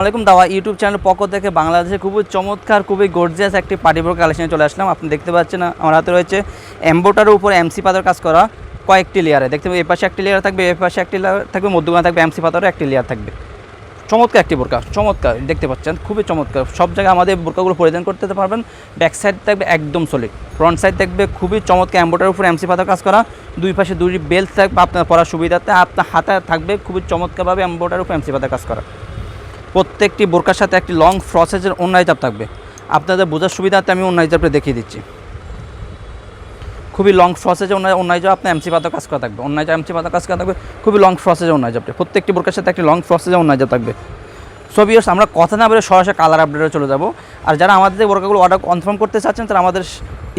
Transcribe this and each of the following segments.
আসসালামাইকুম দাওয়া YouTube channel পক্ষ থেকে বাংলাদেশে খুবই চমৎকার খুবই গর্জিয়াস একটি পার্টি বোরকা কালেকশনে চলে আসলাম। আপনি দেখতে পাচ্ছেন আমার হাতে রয়েছে এমব্রয়ডারির উপর এমসি পাথর কাজ করা কয়েকটি লেয়ারে। দেখতে পাবেন এই পাশে একটি লেয়ার থাকবে, এই পাশে একটি লেয়ার থাকবে, মধ্যখানে থাকবে এমসি পাথরের একটি লেয়ার থাকবে। চমৎকার একটি বোরকা, চমৎকার দেখতে পাচ্ছেন, খুবই চমৎকার। সব জায়গায় আমাদের বোরকাগুলো পরিধান করতে পারবেন। ব্যাক সাইড থাকবে একদম সলিড, ফ্রন্ট সাইড থাকবে খুবই চমৎকার এমব্রয়ডারির উপর এমসি পাথর কাজ করা, দুই পাশে দুই বেল্ট থাকবে আপনার পরার সুবিধাতে। আপনার হাতে থাকবে খুবই চমৎকারভাবে এমব্রয়ডারির উপর এমসি পাথর কাজ করা। প্রত্যেকটি বোরকার সাথে একটি লং ফ্রসেজের ওড়না হিজাব থাকবে। আপনাদের বোঝার সুবিধাতে আমি ওড়না হিজাবটা দেখিয়ে দিচ্ছি। খুবই লং ফ্রসেজের ওড়না হিজাব আপনার এমসি পাথর কাজ করা থাকবে। ওড়না হিজাব এমসি পাথর কাজ করা থাকবে, খুবই লং ফ্রসেজের ওড়না হিজাবটা। প্রত্যেকটি বোরকার সাথে একটি লং ফ্রসেজের ওড়না হিজাব থাকবে। সো ভিউয়ার্স, আমরা কথা না বলে সরাসরি কালার আপডেটে চলে যাব। আর যারা আমাদের বোরকাগুলো অর্ডার কনফার্ম করতে চাচ্ছেন তারা আমাদের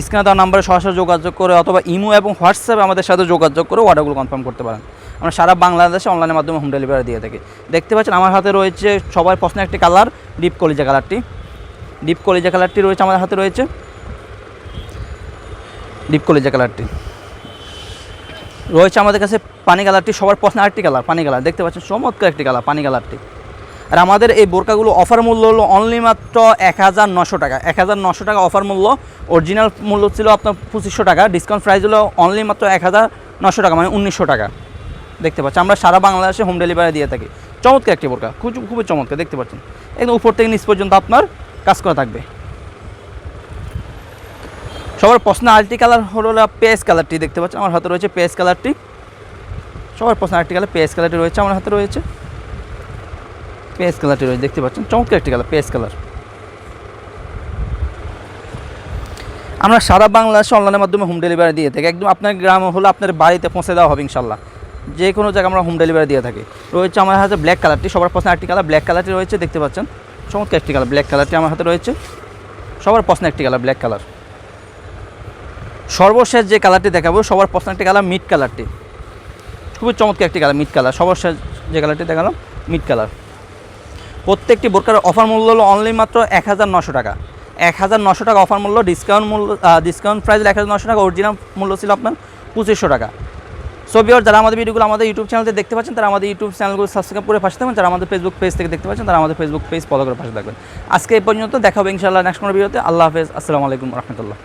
স্ক্রিনে দেওয়া নাম্বারে সরাসরি যোগাযোগ করে অথবা ইমো এবং হোয়াটসঅ্যাপে আমাদের সাথে যোগাযোগ করে অর্ডারগুলো কনফার্ম করতে পারেন। আমরা সারা বাংলাদেশে অনলাইনের মাধ্যমে হোম ডেলিভারি দিয়ে থাকি। দেখতে পাচ্ছেন আমার হাতে রয়েছে সবার পছন্দের একটি কালার, ডিপ কলিজা কালারটি। ডিপ কলিজা কালারটি রয়েছে আমাদের হাতে রয়েছে, ডিপ কলিজা কালারটি রয়েছে আমাদের কাছে। পানি কালারটি সবার পছন্দের আরেকটি কালার, পানি কালার। দেখতে পাচ্ছেন চমৎকার একটি কালার, পানি কালারটি। আর আমাদের এই বোরকাগুলো অফার মূল্য হলো অনলি মাত্র 1900 টাকা। 1900 টাকা অফার মূল্য। অরিজিনাল মূল্য ছিল আপনার 2500 টাকা। ডিসকাউন্ট প্রাইস হলো অনলি মাত্র 1900 টাকা, মানে 1900 টাকা। দেখতে পাচ্ছি আমরা সারা বাংলাদেশে হোম ডেলিভারি দিয়ে থাকি। চমৎকার একটি বোরকা, খুবই চমৎকার। দেখতে পাচ্ছেন একদম উপর থেকে নিচ পর্যন্ত আপনার কাজ করা থাকবে। সবার পছন্দের আরেকটি কালার হলো পেস কালারটি। দেখতে পাচ্ছেন আমার হাতে রয়েছে পেস কালারটি। সবার পছন্দের আরেকটি কালার পেস কালারটি রয়েছে আমার হাতে রয়েছে, পেস কালারটি রয়েছে। দেখতে পাচ্ছেন চমৎকার একটি কালার, পেস কালার। আমরা সারা বাংলাদেশে অনলাইনের মাধ্যমে হোম ডেলিভারি দিয়ে থাকি। একদম আপনার গ্রাম হলো আপনার বাড়িতে পৌঁছে দেওয়া হবে ইনশাল্লাহ। যে কোনো জায়গায় আমরা হোম ডেলিভারি দিয়ে থাকি। রয়েছে আমার হাতে ব্ল্যাক কালারটি, সবার পছন্দের একটি কালার ব্ল্যাক কালারটি রয়েছে। দেখতে পাচ্ছেন চমৎকার একটি কালার, ব্ল্যাক কালারটি আমার হাতে রয়েছে। সবার পছন্দের একটি কালার ব্ল্যাক কালার। সর্বশেষ যে কালারটি দেখাবো সবার পছন্দের একটি কালার মিড কালারটি। খুবই চমৎকার একটি কালার, মিড কালার। সর্বশেষ যে কালারটি দেখালাম মিড কালার। প্রত্যেকটি বোরকার অফার মূল্য হলো অনলি মাত্র 1900 টাকা। 1900 টাকা অফার মূল্য। ডিসকাউন্ট প্রাইস 1900 টাকা। অরিজিনাল মূল্য ছিল আপনার 2500 টাকা। সো ভিউয়ার্স, যারা আমাদের ভিডিওগুলো আমাদের ইউটিউব চ্যানেলে দেখতে পাচ্ছেন তারা আমাদের ইউটিউব চ্যানেলগুলো সাবস্ক্রাইব করে পাশে থাকবেন। যারা আমাদের ফেসবুক পেজ থেকে দেখতে পাচ্ছেন তারা আমাদের ফেসবুক পেজ ফলো করে পাশে থাকবেন। আজকে এই পর্যন্ত, দেখা হবে ইনশাআল্লাহ নেক্সট কোনো ভিডিওতে। আল্লাহ হাফেজ, আসসালামু আলাইকুম রহমতুল্লাহ।